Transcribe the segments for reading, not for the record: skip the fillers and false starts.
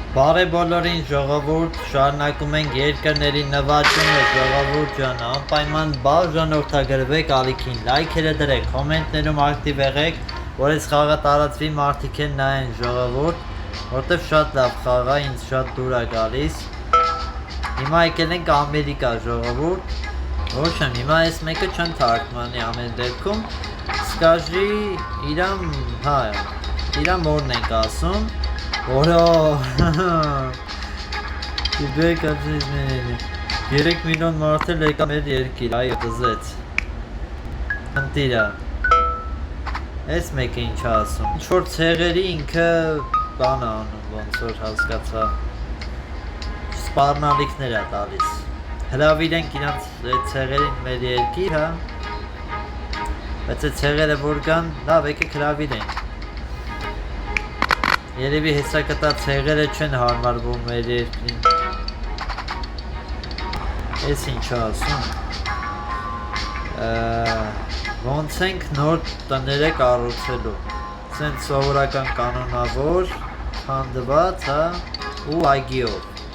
Բարի բոլորին ժողովուրդ, շարունակում ենք երկրների նվաճումը, ժողովուրդ ջան, անպայման բաժանորդագրվեք ալիքին, լայքերը դրեք, կոմենտներում ակտիվ եղեք, որ այս խաղը տարածվի, մարդիկ են նայեն ժողովուրդ, որտեվ շատ լավ խաղ է, ինձ շատ դուր է գալիս։ Հիմա եկել ենք Ամերիկա ժողովուրդ, ոչ եմ, հիմա այս մեկը չեն թարգմանի ամեն դեպքում, սկաժի իրան մորն ենք ասում, Ora! Իբեք աջիզմենի 3 միլիոն մարդել եկա մեր երկիր, այո դզեց Ընտիրա Ես մեկը ինչ ասում Ինչ-որ ցեղերի ինքը բան է անում, ոնց որ հասկացա Սպառնալիքներ է տալիս Հրավիրենք իրանց ցեղերին մեր երկիր, հա Բայց այդ ցեղերը որ գան, լավ եկեք հրավիրենք Երևի հեսա կտա ցեղերը չեն հարմարվում մեր երկրին Ես ինչ ասում Ոնց ենք նոր տները կառուցելու Սենց սովորական կանոնավոր Քանդված ու այգիով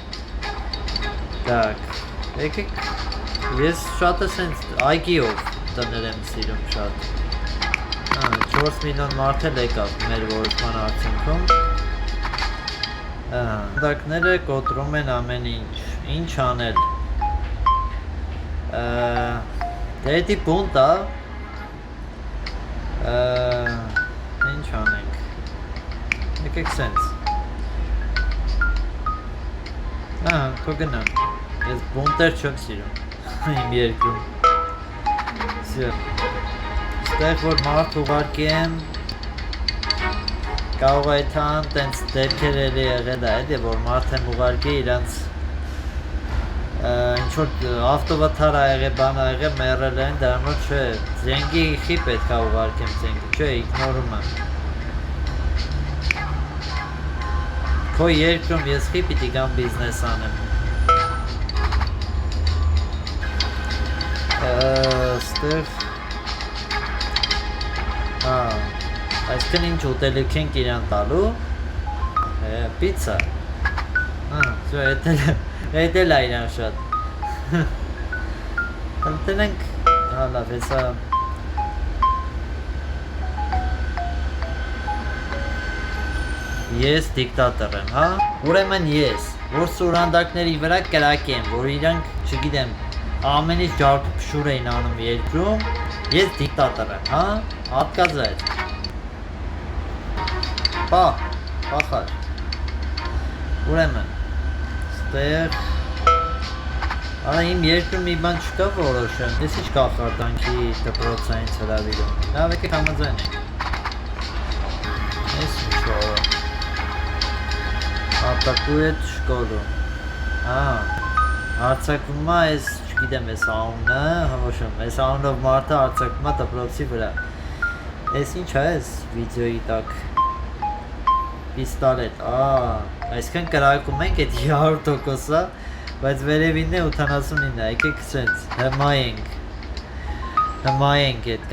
Так Եկեք Ես շատը սենց այգիով տներ եմ սիրում շատ 4 միլիոն մարդ էլ եկավ մեր որոշման արդյունքում Հանդակները կոտրում են ամեն ինչ անել Դե էդի բունտ է Ինչ անենք Եկեք սենց Քո գնան Ես բունտեր չեմ սիրում Իմ երկրում Ստեղ որ մարդ ուղարկեմ Կարող այդան տենց դեպքեր էլի եղել է էդի, որ մարդ եմ ուղարկի իրանց ինչ-որ ավտովաթար ա եղել, բան ա եղել, մերել են, դրանով չէ, զենգի խի պետք է ուղարկեմ զենգի, չէ, իգնորում եմ Քո երկրում ես խի պիտի գամ բիզնես անեմ Ստեղ Այսքան ինչ ուտելիք ենք իրան տալու Պիցա Էդ էլ է իրան շատ Ընտնենք Հալավ հեսա Ես դիկտատոր եմ, հա Ուրեմն ես Որ սուրանդակների վրա կրակ եմ Որ իրանք, չգիտեմ Ամեն ինչ ջարդուփշուր էին անում երկրում Ես դիկտատոր եմ, հա Հատկաց այդ Պախար Ուրեմն Ստեղ Արա իմ երկրում մի բան չկա որոշեմ Ես ինչ կախարդանքի դպրոցային հրավիրում Լավ եկեք համաձայն ենք Ես ինչ որը Ատակույետ շկոլու Հարցակվում է ես չգիտեմ ես անունը Հմոշում ես անունով մարդը հարցակվում է դպրոցի վրա Ես ինչ է ես վիդեոյի տակ Պիստալետ, այսքան կրակում ենք էդ 100%-ա, բայց վերևինն է 89, եկեք սենց, հմայենք էդ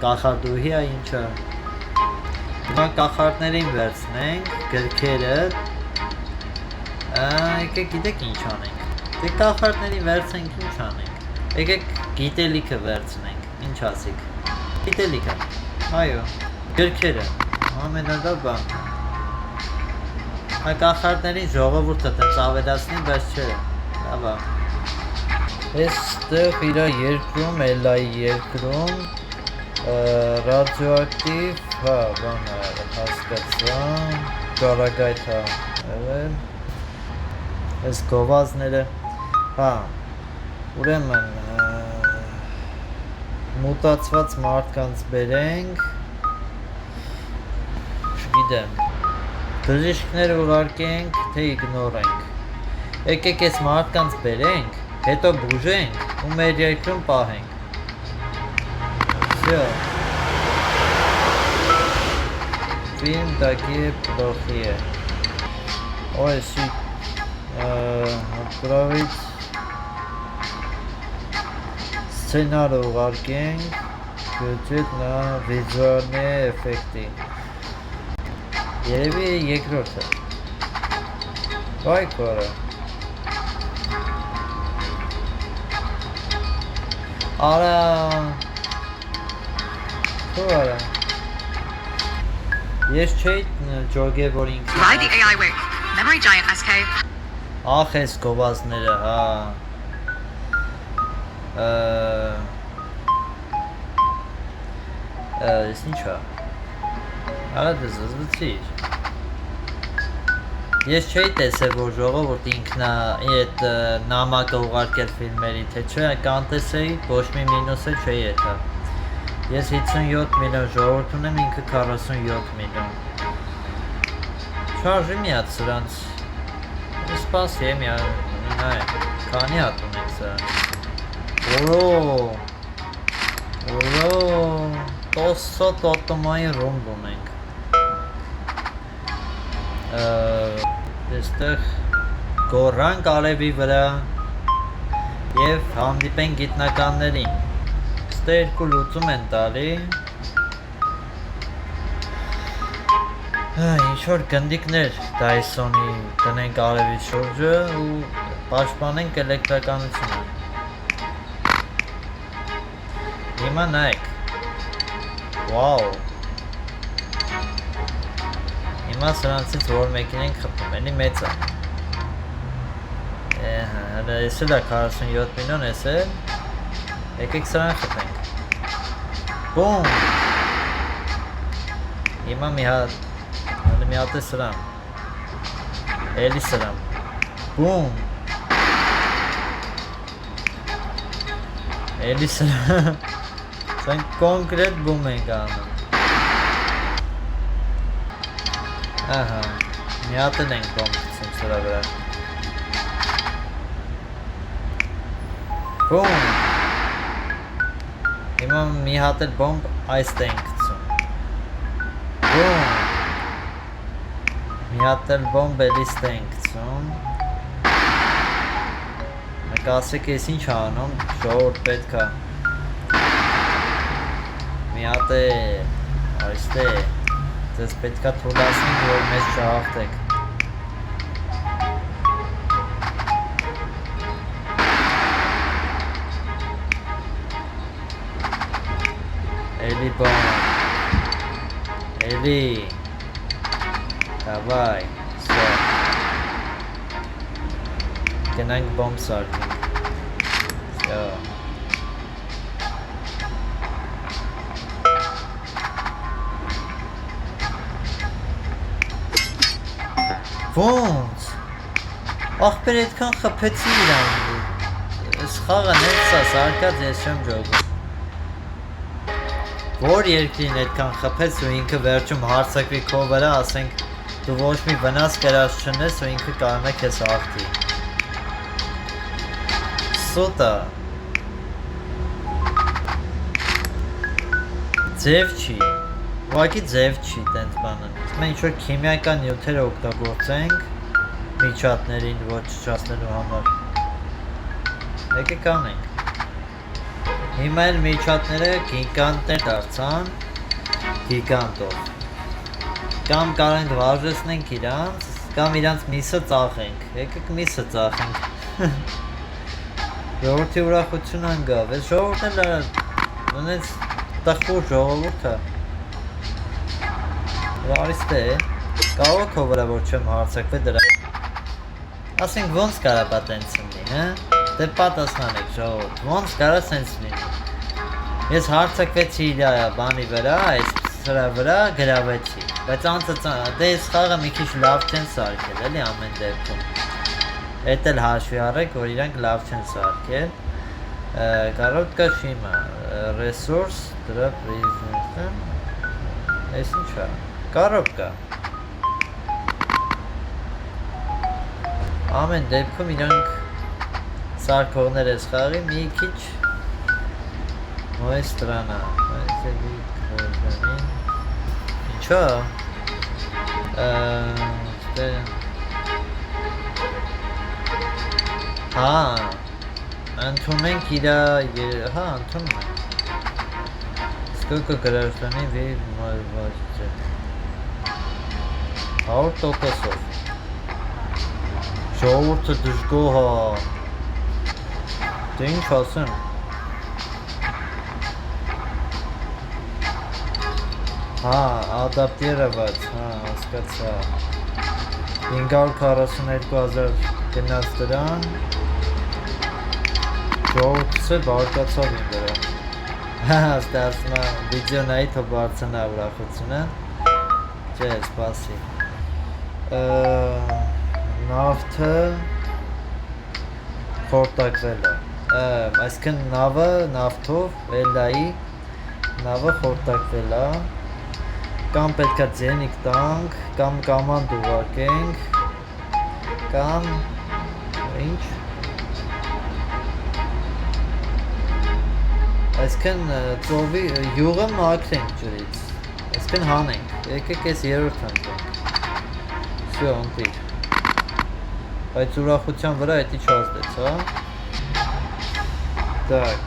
կախարդուհի է ինչը Հիմա կախարդներին վերցնենք, գրքերը Եկեք գիտեք ինչ անենք, դե կախարդներին վերցնենք ինչ անենք Եկեք գիտելիքը վերցնենք, ինչ ասիք, գիտելիքը, այո, գրքերը Ամենալավ բան Կախարդներին ժողովուրդը տենց ավելացնի, բայց չէ Լավ Ես ստեղ իրա երկրում, էլայի երկրում Ռադիոակտիվ, բան հասկացա Կարագայթ եղել Ես գովազները Ուրեմն Մուտացված մարդկանց բերենք Չգիտեմ Բժիշկներ ուղարկենք, թե իգնորենք Եկեք ես մարդկանց բերենք, հետո բուժենք ու մեր երկրում պահենք Всё Фильм такие плохие Ой, отправить Сценարը ուղարկենք Բյուջետ նա վիզուալնի էֆեկտի Երևի երկրորդը Վայ քորը։ Արա։ Քորը։ Ես չէի ջոգե որ ինքն։ Ride the AI wing. Memory Giant SK. Ախ էս գովազները, հա։ Ես ինչա։ Արա դե զզվցիր։ Ես չէի տեսել որ ժողովուրդ ինքնա այդ նամակը ուղարկել ֆիլմերի, թե չէ, կանտեսեի, ոչ մի մինուս է չէի էթա։ Ես 57 միլիոն ժողովուրդ ունեմ, ինքը 47 միլիոն։ Չարժի միատ սրանց։ Սպասի եմ նայ, քանի հատ ունենք սրանից։ Օրո, տոսո տոտոմայի ռումբ ունենք։ Այստեղ գոռանք ալևի վրա և հանդիպենք գիտնականներին։ Ստե երկու լուծում են տալի։ Ինչ-որ գնդիկներ Dyson-ի տնենք ալևի շուրջը ու պաշտպանենք էլեկտրականությունը։ Հիմա նայեք։ Վաու։ Հիմա սրանցից որ մեկին ենք խփում, էլի մեծ է։ Հələ ես էլ է 47 միլիոն, ես էլ։ Եկեք սրան խփենք։ Բում։ Հիմա մի հատ, հələ մի հատ է սրան։ Էլի սրան։ Բում։ Էլի սրան։ Սան կոնկրետ բում ենք անում։ Ահա, մի հատ էլ ենք բոմ գցում սրա վրա։ Բում։ Հիմա մի հատ էլ բոմբ այստեղ ենք գցում։ Բում։ Մի հատ էլ բոմբ էլի ստեղ ենք գցում։ Մեկ ասեք ես ինչ անում, ժողովուրդ պետք է։ Մի հատ է այստեղ, ձեզ պետք է թույլատնենք, որ մեզ չհաղթեք։ Էլի բոմ, էլի, դավայ, սո, գնանք բոմ սարքենք, սո։ Ոնց, աղբեր այդքան խփեցի իրան, ես խաղը նենց է սարկած, ես չեմ ջոգում։ Որ երկրին այդքան խփեց ու ինքը վերջում հարցակվի քո վրա, ասենք դու ոչ մի վնաս կրած չնես ու ինքը կարող է քեզ հաղթի։ Սուտ է։ Ձև չի, ուղղակի ձև չի տենց բանը։ Մենք ինչ-որ քիմիական նյութեր օգտագործենք միջատներին ոչնչացնելու համար։ Եկեք անենք։ Հիմա էլ միջատները գիգանտներ դարձան գիգանտով։ Կամ կարող ենք վարժեցնենք իրանց, կամ իրանց միսը ծախենք։ Եկեք միսը ծախենք։ Ժողովրդի ուրախություն անգավ, այս ժողովուրդն էլ ունեց տխուր ժողովուրդ է։ Արիստ է, կարող է քո վրա որ չեմ հարցակվել դրա։ Ասենք ոնց կարա պա տենց լինի, հա? Դե պատասխանեք ժողովուրդ, ոնց կարա սենց լինի։ Ես հարցակվեցի իր բանի վրա, այս սրա վրա գրավեցի, բայց դե ես խաղը մի քիչ լավ չեն սարքել, էլի ամեն դեպքում։ Էդ էլ հաշվի առեք, որ իրանք լավ չեն սարքել։ Կառոtka շիմա, resource, դրա business-ը։ Այս ինչ է։ Կառոtka։ Ամեն դեպքում իրանք սարքողներ ես խաղի մի քիչ Moje strana, Ինչո՞։ Հա, ընդունենք իրա, հա, ընդունում ենք։ Сколько граждане возят? 100%-ով։ Ժողովուրդը դժգոհ է։ Դե ինչ ասեմ։ Հա, ադապտիրված, հա, հասկացա։ 542,000 գնաց դրան։ Ժողովուրդը բարկացավ ինձ դրան։ Հա, ստացվում է վիդեոնայի թող բարձրանա ուրախությունը։ Չէ, սպասի։ Նավթը խորտակվել է։ Այսինքն նավը նավթով Էլլայի նավը խորտակվել է։ Կամ պետքա ձենիկ տանք, կամ կամանդ ուղարկենք, կամ ինչ։ Այսինքն ծովի յուղը մաքրենք ջրից, այսինքն հանենք, եկեք այս երրորդ հանենք։ Всё, ընտիր։ Բայց ուրախության վրա էդի չազդեց, հա։ Так,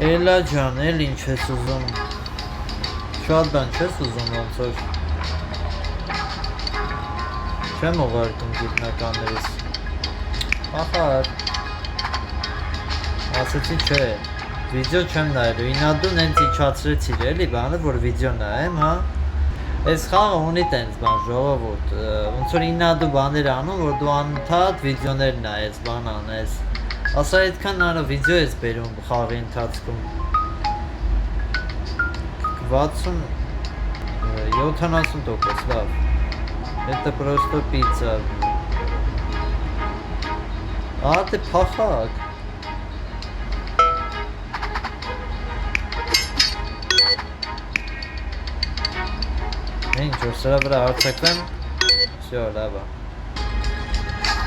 Էլա ջան, էլ ինչ ես ուզում։ Շատ բան չես ուզում ոնց որ։ Չեմ ուղարկում գիտնականներից։ Ախար։ Ասացի չէ, վիդեո չեմ նայելու, ինադու նենց իջացրեցիր էլի բանը, որ վիդեո նայեմ, հա։ Այս խաղը ունի տենց բան ժողովուրդ, ոնց որ ինադու բաներ անում, որ դու անընդհատ վիդեոներ նայես, բան անես։ Ասա այդքան նարը վիդեո ես բերում խաղի ընթացքում։ 60-70%, լավ։ Это просто пицца։ Ты փախակ։ Ինչ որ սրա վրա հարցակվեմ, всё, լավ է։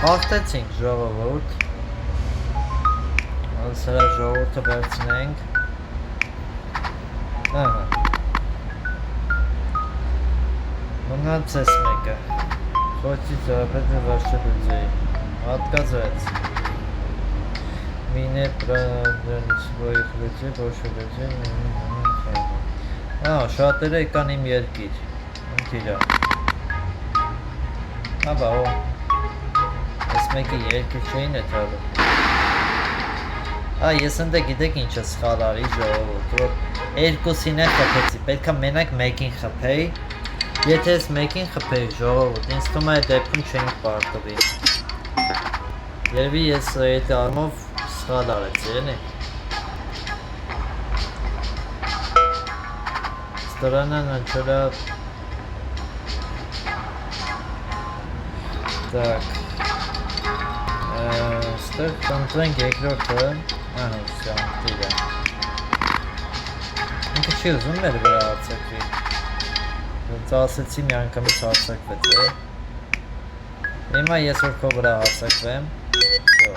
Հաղթեցինք ժողովուրդ։ Սրա ժողովուրդը վերցնենք։ Ահա։ Մնացեց մեկը։ Խոչի ծառապետը վարշը դուձեի։ Հատկացվեց։ Մինե պրադրանից ոյի խլեցի, բոշը լեցի, շատերը եկան իմ երկիր։ Ընտիրա։ Հաբա, օ։ Ես մեկի երկիր չէին է թալու։ Ես ընդ գիտեք ինչ է սխալ արի ժողովուրդ, որ երկուսին է խփեցի, պետք է մենակ մեկին խփեի։ Եթե ես մեկին խփեի ժողովուրդ, ինձ թվում է այդ դեպքում չենք պարտվի։ Երևի ես այդ առումով սխալ արեցի, էլի։ Ստորանը նչելա։ Так։ Ստեղ կընտրենք երկրորդը։ Ահա, всё, դիրա։ Ինքը չի ուզում մեր վրա հարցակվի։ Ոնց ասեցի մի անգամից հարցակվեց, է։ Հիմա ես որ քո վրա հարցակվեմ, всё։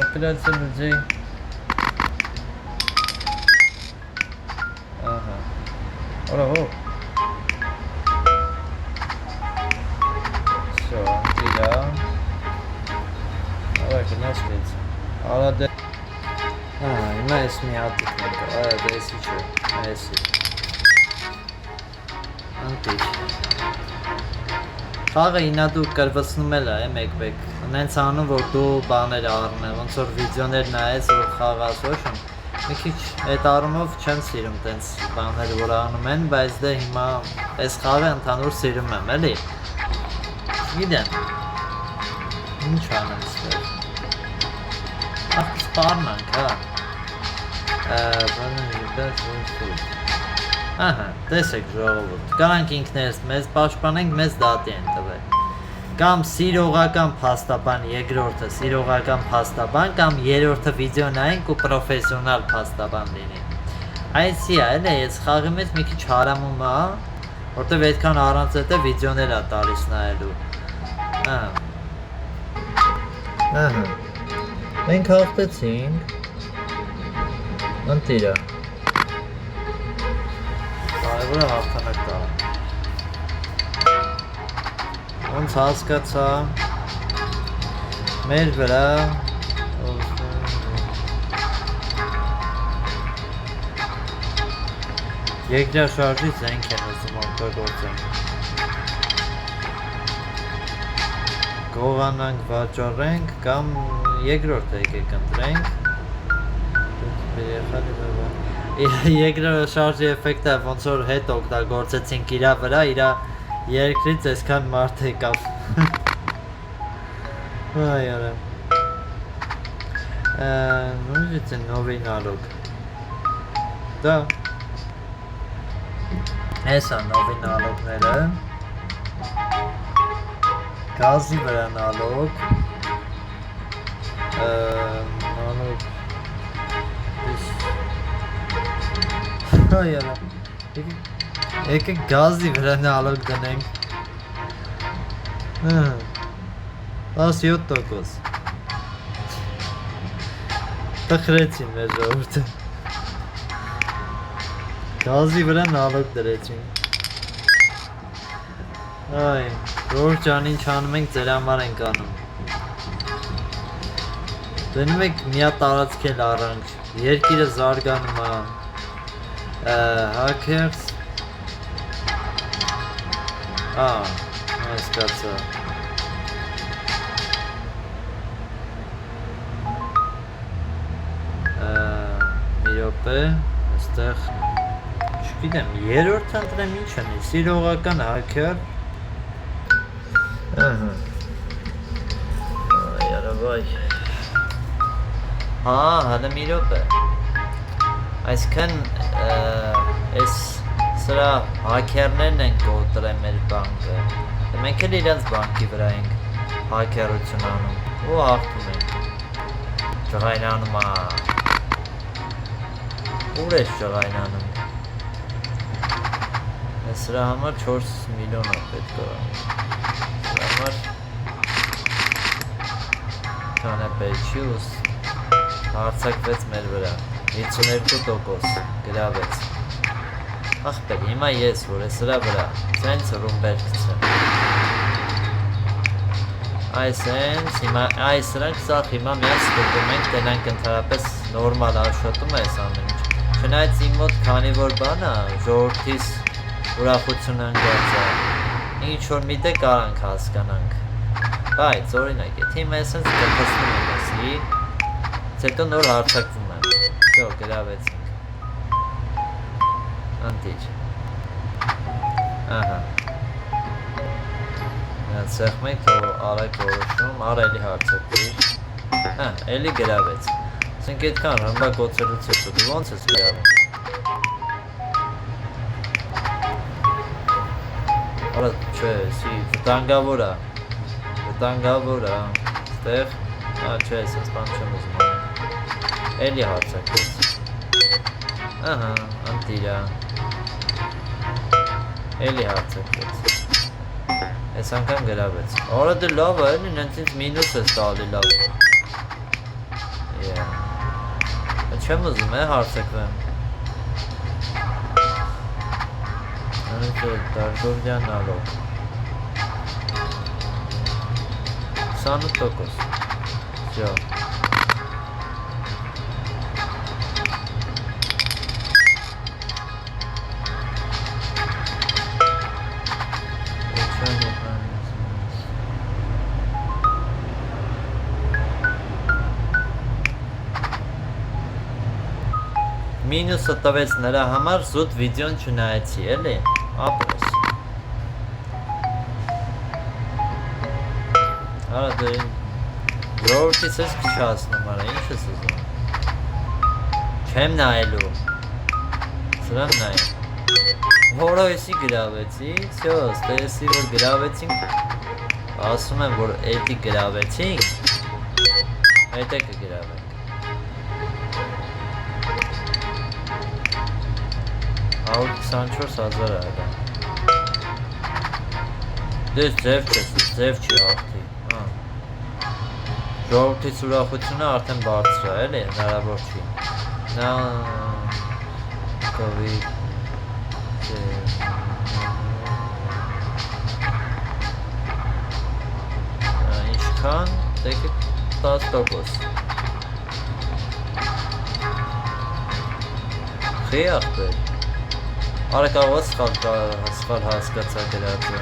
Операция людей. Ага. Ого. Все, антида. Давай, конечно. Арада. Има смеятик. Да си че. Еси. Անտի։ Խաղը ինադու կրվացնում էլ է մեկ-մեկ, նենց անում, որ դու բաներ առնե, ոնց որ վիդեոներ նայես, որ խաղ ասոշում, մի քիչ այդ առումով չեմ սիրում տենց բաներ, որ անում են, բայց դե հիմա այս խաղը ընդհանուր սիրում եմ, էլի։ Գիտեմ, ինչ անեմ ստեղ։ Ախ, սպարնանք, հա։ Բանը յուբեր շուրդ։ Ահա, տեսեք ժողովուրդ, գանք ինքներս մեզ պաշտպանենք, մեզ դատի են տվել։ Կամ սիրողական փաստաբան երկրորդը, սիրողական փաստաբան, կամ երրորդը վիդեո նայենք ու պրոֆեսիոնալ փաստաբան լինի։ Այսի է, էլի, ես խաղի մեջ մի քիչ հարամում է, որտեվ այդքան առանց էդ է վիդեոներ է տալիս նայելու։ Ահա։ Մենք հաղթեցինք։ Ընտիրա։ Կարևորը հաղթանակ տալ։ Ոնց հասկացա, մեր վրա Երկրաշարժի զենք են ուզում օգտագործեն։ Գողանանք վաճառենք կամ երկրորդ եկեք ընտրենք։ Երկրաշարժի էֆեկտը ոնց որ հետ օգտագործեցինք իրա վրա, իրա երկրից այսքան մարդ եկավ։ Այ արա։ Նույնիսկ նովին ալոգ։ Դա Հեսա նովին ալոգները Գազի վրա նալոգ Նալոգ Այ արա Եկեք գազի վրա նալոգ դնենք 17% Տխրեցին մեր ժողովուրդը Գազի վրա նալոգ դրեցին Այ, ժողովուրդ ջան ինչ անում ենք ձեր համար ենք անում Դնում եք մի հատ տարածք էլ առանք Երկիրը զարգանում է Hackers Հասկացա Մի րոպե Այստեղ Չգիտեմ, երրորդ ընտրեմ ինչ անի, սիրողական hacker Այարավայ Հալը մի րոպե Այսքան Այս սրա հաքերներն են կոտրել մեր բանկը Մենք էլ իրենց բանկի վրա ենք հաքերություն անում ու հաղթում ենք Ջղայնանում Ուր ես ջղայնանում Սրա համար 4 միլիոն է պետք է Սրա համար Կանապեչյուս Հարցակվեց մեր վրա 52% գրավեց Ախպեր, հիմա ես որ է սրա վրա Սենց ռումբեր կցեմ Այս հենց, այս սրանք սաղ հիմա միած ստուպում ենք Տենանք ընդհարապես նորմալ աշխատում է այս ամեն ինչ Չնայց իմ մոտ քանի որ բան է, ժողորդիս ուրախություն ընգած է Ինչ-որ մի տե կարանք հասկանանք Բայց, օրինակ, եթե հիմա այսենց կրպսնում եմ եսի Հետո նոր հարցակվում եմ Всё, գրավեցինք Անտիչ Ահա Սեղմ ենք, որ արայք որոշում, արա էլի հարցակվիր Էլի գրավեց Սենք էդքան ռմբա կոցելուց հետո, դու ոնց ես գրավում Արա, չէ, սի, վտանգավոր է Ստեղ, չէ, ես բան չեմ ուզում Էլի հարցակվեց Ահա, անտիրա Էլի հարցակվեց Այս անգամ գրավեց Արա դե լավ է, էլի նենց ինձ մինուս ես տալի լավ Չեմ ուզում է հարցակվեմ Դարժովյան նալոգ 28% Всё Մինուսը տվեց նրա համար զուտ վիդեոն չնայեցի, էլի, ապրես Արա դե ժողովրդից ես քչացնում արա, ինչ ես ուզում Չեմ նայելու Սրան նայեմ Որը եսի գրավեցի, всё, ստեսի որ գրավեցինք Ասում եմ որ էդի գրավեցինք Հետ է կգրավենք 124,000 է դա Դες ձև չես, ձև չի աղթի Ժողովրդից ուրախությունը արդեն բարձր է, էլի, հնարավոր չի Նա COVID Ինչքան, տեկը 10% Խի ախպեր։ Արա կարող սխալ հասկացա գրածը։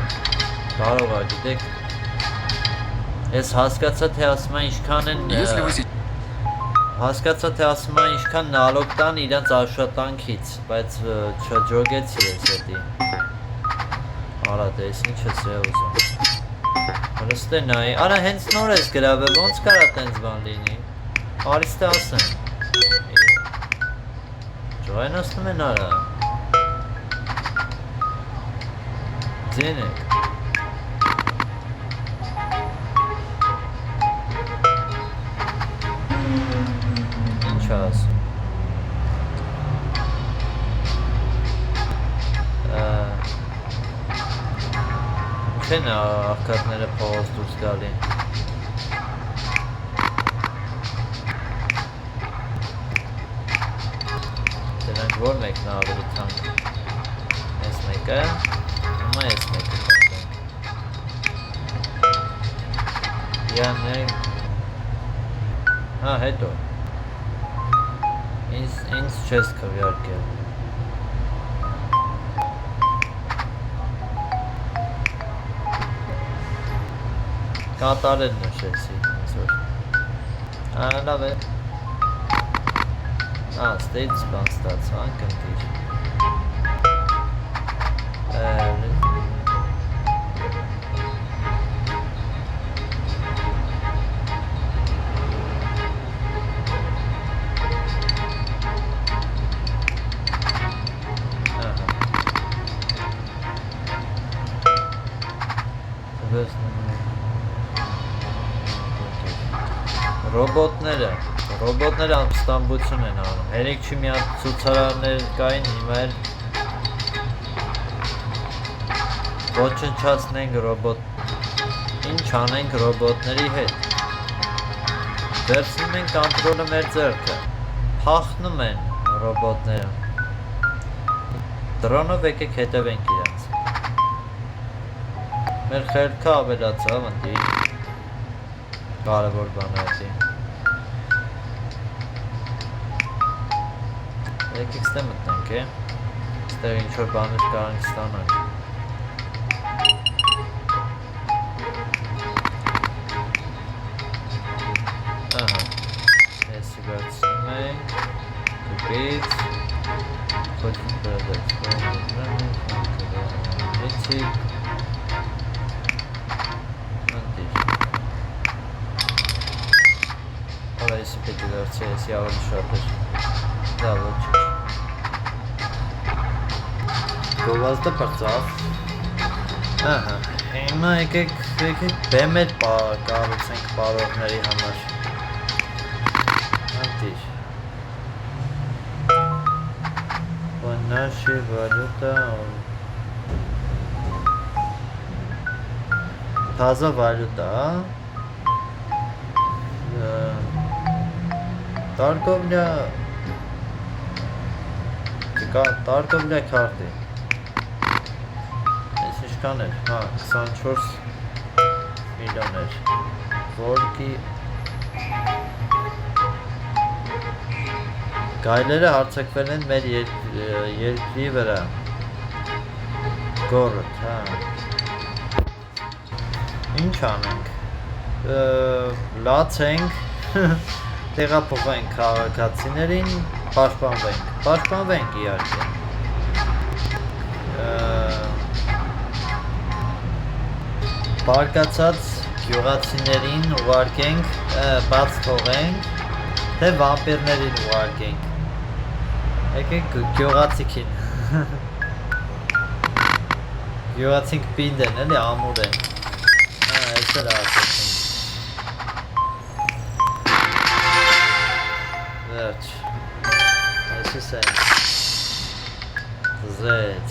Կարող է, գիտեք։ Ես հասկացա թե ասում են ինչքան են հասկացա թե ասում են ինչքան նալոգ տան իրենց աշխատանքից, բայց չջոգեցի ես հետի։ Արա դե ես ինչ ես ուզում։ Հրստե նայի, արա հենց նոր ես գրավել, ոնց կարա տենց բան լինի։ Արիստե ասեմ։ Ջոյն ասնում են արա։ Ձենեք։ Ինչ ասում։ Չեն աղքատները փողոց դուրս գալի։ Դրանք որ մեկն ավելի թանկ։ Ես մեկը, հիմա ես մեկը կողտենք։ Յանեք։ Հա, հետո։ Ինձ չես քվյարկել։ Կատարել նշեցի ինձոր։ Լավ է։ Ստեյց բան ստացա, ընկնդիր։ Ռոբոտները ամստամբություն են անում, հերիք չի մի հատ ցուցարարներ կային, հիմա էլ ոչնչացնենք ռոբոտ, ինչ անենք ռոբոտների հետ, վերցնում են կոնտրոլը մեր ձեռքը, փախնում են ռոբոտները, դրոնով եկեք հետևենք իրենց, մեր խելքը ավելացավ ընտի, կարևոր բան է հետի, եկեք ստե մտնենք է, ստեղ ինչ-որ բաներ կարանք ստանանք։ Ահա, եսի վերցնում ենք, կուպից, խոչին բրադեց, էցիկ, ընտիր։ Հորա եսի պետի վերցի, եսի ավելի շատ էր, դա ոչ էր։ Գովազդը պրծավ, ահա, հիմա եկեք բեմեր կառուցենք պարողների համար, անտիր, Naši valuta, taza valuta, торговля kartı. Ինչքան էր, հա, 24 միլիոն էր, որքի գայլերը հարձակվել են մեր երկրի վրա, գորդ, հա, ինչ անենք, լացենք, տեղափոխենք քաղաքացիներին, պաշտպանվենք իհարկե, բարկացած գյուղացիներին ուղարկենք, բաց թողենք, թե վամպիրներին ուղարկենք, եկեք գյուղացիքին, գյուղացինք պինդ են, էլի ամուր են, այս էլ ասեցինք, վերջ, այսիս են, զեց,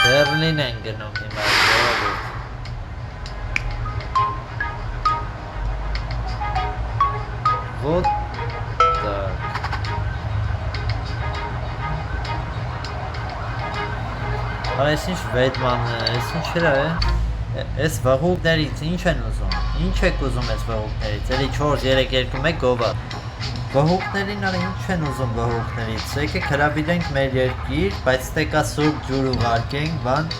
Բերլին են գնում հիմա, ժողովուրդ, Вот так. Արա ես ինչ վետման, ես ինչ էր է, ես վաղուկներից ինչ են ուզում, ինչ եք ուզում ես վաղուկներից, էլի 4-3-2-1 գովա Վհուկներին արա ինչ են ուզում վհուկներից, եկեք հրավիրենք մեր երկիր, բայց տեկա սուրբ ջուր ուղարկենք, բան,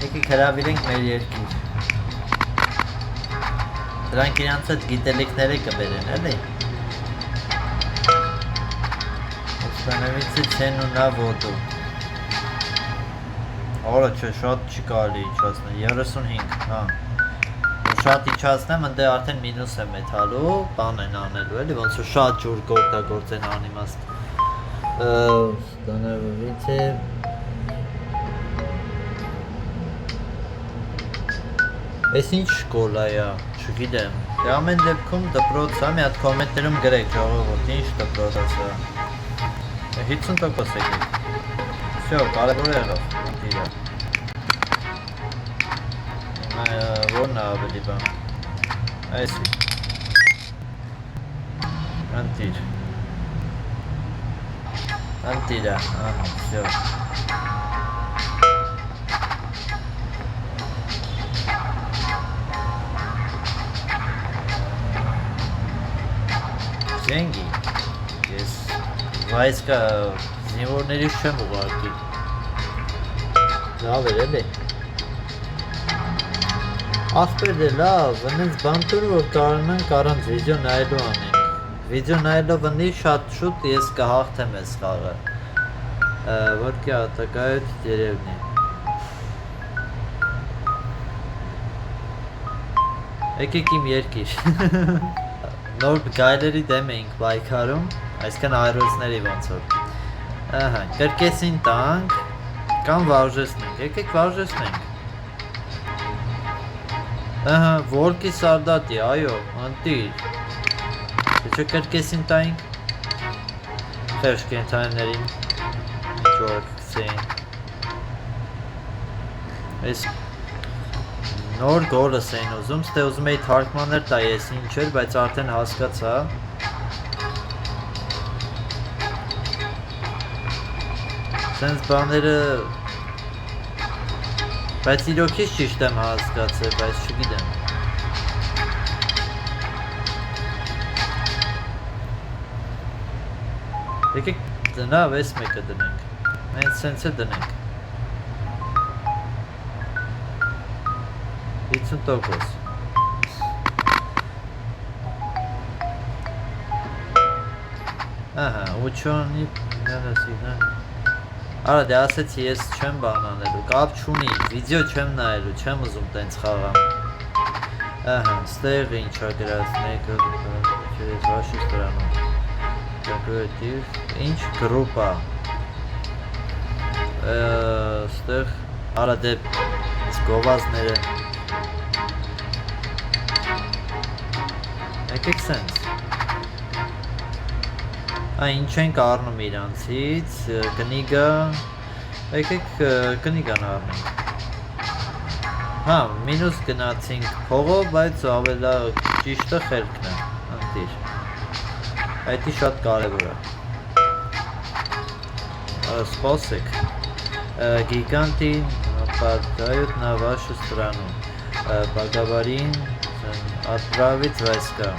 եկեք հրավիրենք մեր երկիր։ Դրանք իրանց այդ գիտելիքները կբերեն, էլի։ Ուստանևիցի ցեն ու նա ոդու։ Օրը չէ, շատ չի կարելի իջացնել, 35, հա։ Շատ իջացնեմ, ընդ արդեն մինուս եմ մեթալու, բան են անելու, էլի ոնց որ շատ ջուր կօգտագործեն անիմաստ։ Ստանավից է։ Էս ինչ շկոլա է, չգիտեմ։ Դե ամեն դեպքում դպրոց է, մի հատ կոմենտներում գրեք ժողովուրդ, ինչ դպրոց է սա։ 50% եկեք։ Всё, կարևոր է եղավ, դիրա։ Որն է ավելի բան, այսի, անտիր է, ահա, всё։ Զենգի, ես վայսկա զինվորներից չեմ ուղարկի, լավ էր էլի։ Ախպեր դե լավ, վնենց բանտուր որ կարանանք առանց վիդեո նայելու անենք։ Վիդեո նայելով վնի շատ շուտ ես կհաղթեմ ես խաղը։ Որքի ատակայոց դերևնի։ Եկեք իմ երկիր։ Նոր գայլերի դեմ էինք բայքարում, այսքան այրոցների ոնց որ։ Ահա, կրկեսին տանք, կամ վարժեսնենք, եկեք վարժեսնենք։ Ահա, որքի սարդատի, այո, անտիր։ Չէ կրկեսին տայինք։ Խերշ կենթանիներին ինչ-որ կկցեին։ Ես նոր գոլս էին ուզում, ստե ուզում էի թարգմաններ տա ես ինչ էր, բայց արդեն հասկացա։ Սենց բաները բայց իրոքից ճիշտ եմ հասկացել, բայց չգիտեմ։ Եկեք դնավ ես մեկը դնենք, մենք սենց է դնենք։ 50%։ Ահա, ուչոնի նարասիգնան։ Արա դե ասեցի ես չեմ բան անելու, կապ չունի, վիդեո չեմ նայելու, չեմ ուզում տենց խաղամ։ Ահա, ստեղ ինչա գրած, մեկը через вашу страну։ Decorative, ինչ գրուպա։ Ստեղ, արա դե գովազները։ Եկեք սենց։ Ինչ ենք առնում իրանցից, կնիգա, եկեք կնիգան առնենք։ Հա, մինուս գնացինք փողով, բայց ավելա ճիշտը խելքն է, անտիր։ Այդի շատ կարևոր է։ Սպասեք, գիգանտին падают на вашу страну, поговорим, отправить войска,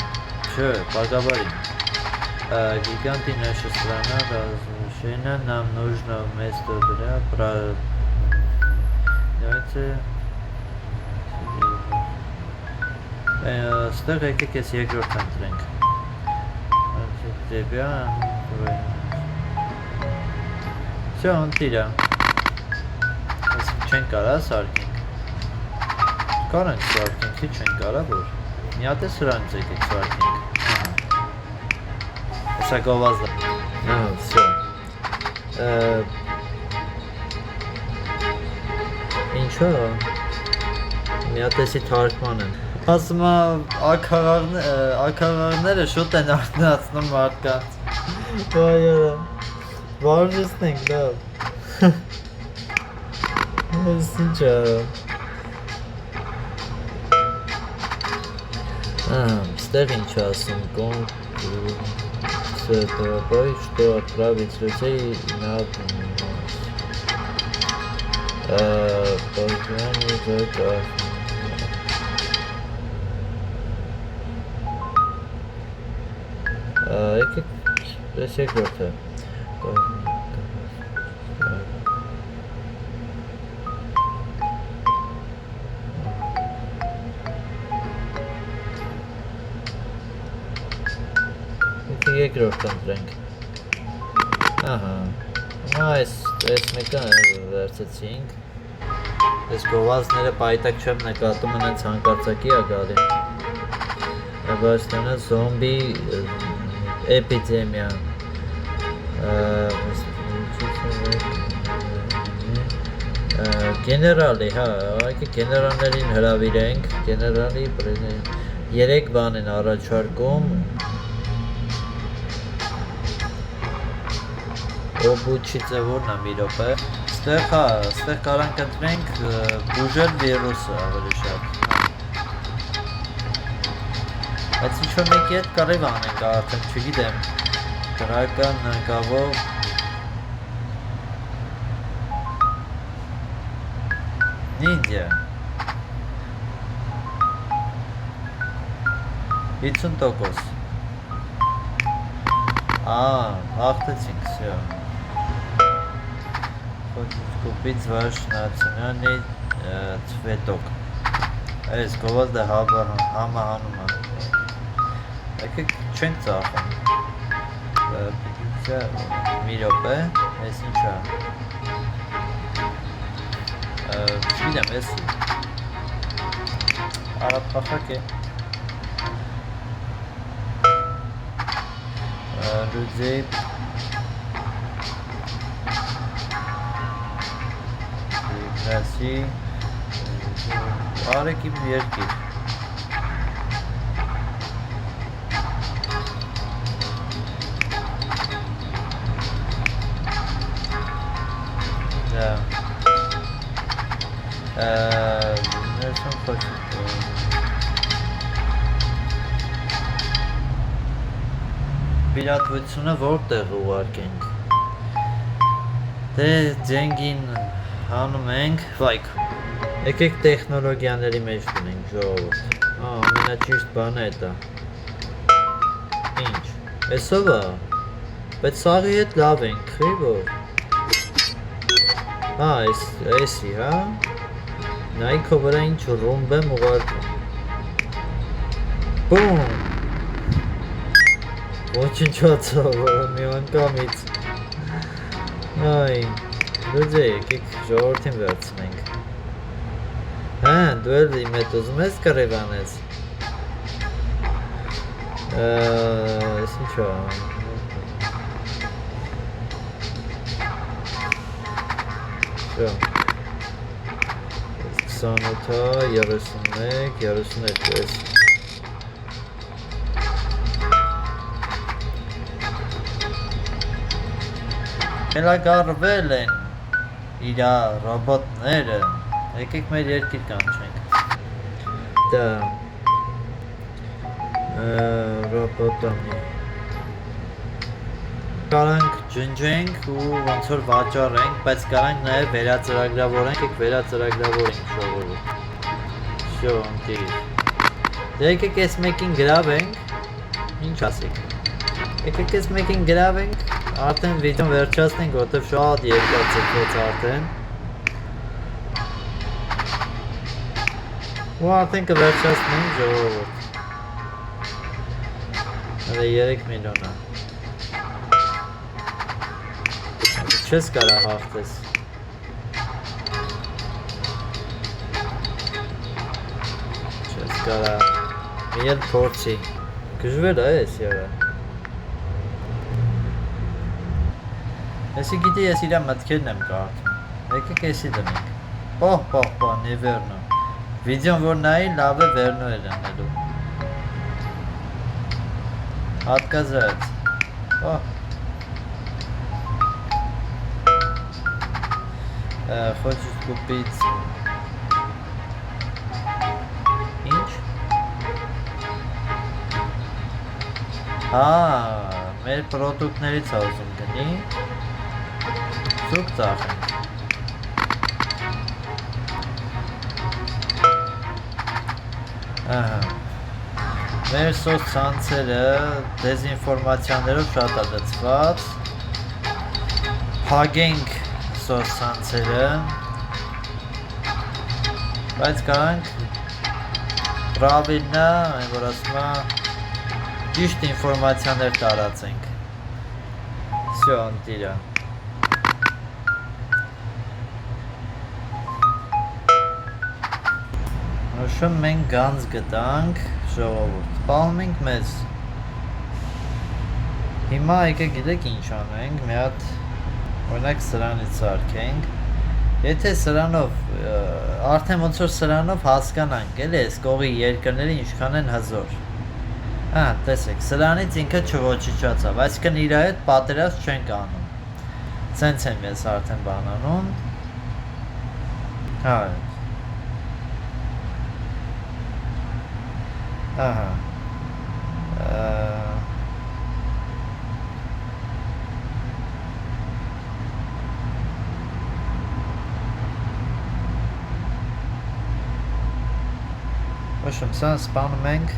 че, поговорим. Гиганты наша страна разрушена, нам нужно место для давайте ստեղ եկեք ես երկրորդ ընտրենք тебя всё ընտիրա ես չեն կարա սարքենք կարանք սարքենք չի չեն կարա որ մի հատ է սրանց եկեք սարքենք Սագովազը всё ինչո՞ը մի հատ էսի թարգման եմ ասում ակաղաղները շուտ են արթնացնում մարդկանց այո վարժեսնենք լավ ես ինչ ստեղ ինչ ասում Тобой, что отправить людей на позвонить это. Դες երկրորդը։ Երկրորդ ընտրենք։ Ահա։ Այս մեկը վերցեցինք։ Այս գովազդները պայտակ չեմ նկատում, նրանց հանկարծակի է գալի։ Բայց դրանց զոմբի էպիդեմիա։ Գեներալի, հա, այգի գեներալներին հրավիրենք, գեներալի 3 բան են առաջարկում։ Օբուչիցը որն է մի րոպե։ Ստեղ կարանք ընտրենք բուժել վիրուսը ավելի շատ։ Բայց ինչ-որ մեկի հետ կարև անենք արդեն, չգիտեմ։ Դրական նկավով Նինդիա 50%։ Հաղթեցինք, всё։ Կուպից վաշ նացիոնալի ցվետոկ։ Այս գովազդը համահանում է։ Եկեք չենք ծախում։ Մի րոպե, այս ինչ է։ Չգիտեմ, այս արաբախակ է։ Людей России Արեքի երկիր Да Ներսում խոչի Պիրատվությունը որտեղ ուղարկենք Դե ձենգին հանում ենք վայք Եկեք տեխնոլոգիաների մեջ դնենք ժողովուրդ ամենաճիշտ բանը էտա Ինչ, էսով է Բայց սաղի հետ լավ ենք, խի որ էսի, հա Նայքո վրա ինչ ռումբ եմ ուղարկում Բում Ոչնչացավ, մի անգամից Այ, լուձե եկեք ժողորդին վերցնենք դու էլ իմ հետ ուզում ես կռիվանես Ես ինչ է Շո 28, 31, 32 ես Հելագարվել են իրա ռոբոտները, եկեք մեր երկիր կանչենք Դա ռոբոտանի Կարանք ջնջենք ու ոնց որ վաճառենք, բայց կարանք նաև վերածրագրավորենք, եք վերածրագրավորենք ժողովուրդ Շո ընտիր Դե եկեք ես մեկին գրավենք, ինչ ասեք Եկեք ես մեկին գրավենք Արդեն վիդեոն վերջացնենք, որտև շատ երկար ծրվեց արդեն Ու արդեն կվերջացնենք ժողովուրդ Հələ 3 միլիոն է Չես կարա հաղթես Չես կարա Մի էլ փորձի Գժվել է ես եղա Եսի գիտի ես իրա մտքերն եմ կարդում Եկեք եսի դնենք Պահ, նիվերնո Վիդեոն որ նայի լավ է վերնո է լնելու Հատկազրած Хочешь купить Ինչ? Մեր պրոդուկտներից է ուզում գնի Սուկ ծախենք Մեր սոցցանցերը դեզինֆորմացիաներով շատ է լցված։ Փակենք սոցցանցերը, բայց կարանք правильно, այն որ ասում է ճիշտ ինֆորմացիաներ տարածենք։ Всё, ընտիրա։ Նշում մենք գանձ գտանք, ժողովուրդ, պահում ենք մեզ։ Հիմա եկեք գիտեք ինչ անենք, մի հատ օրինակ սրանից սարքենք։ Եթե սրանով, արդեն ոնց որ սրանով հասկանանք, էլի այս կողի երկրները ինչքան են հզոր։ Տեսեք, սրանից ինքը չոչիչացավ, այսինքն իր հետ պատերազմ չենք անում։ Սենց եմ ես արդեն բան անում։ Ահա։ Ոչմ, սա սպանում ենք։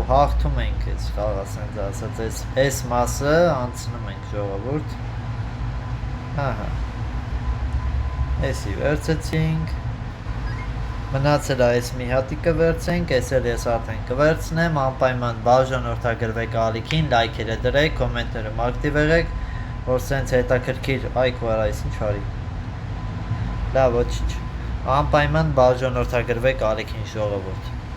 Հաղթում ենք այս խաղը, ասենց ասած, այս մասը անցնում ենք ժողովուրդ։ Ահա։ Էսի վերցեցինք։ Մնացել է այս մի հատիկը վերցենք, այս էլ ես արդեն կվերցնեմ, անպայման բաժանորդագրվեք ալիքին, լայքերը դրեք, կոմենտներում ակտիվ եղեք, որ սենց հետաքրքիր, այք վար այս ինչ արի։ Լավ, ոչինչ։ Անպայման բաժանորդագրվեք ալիքին ժողովուրդ։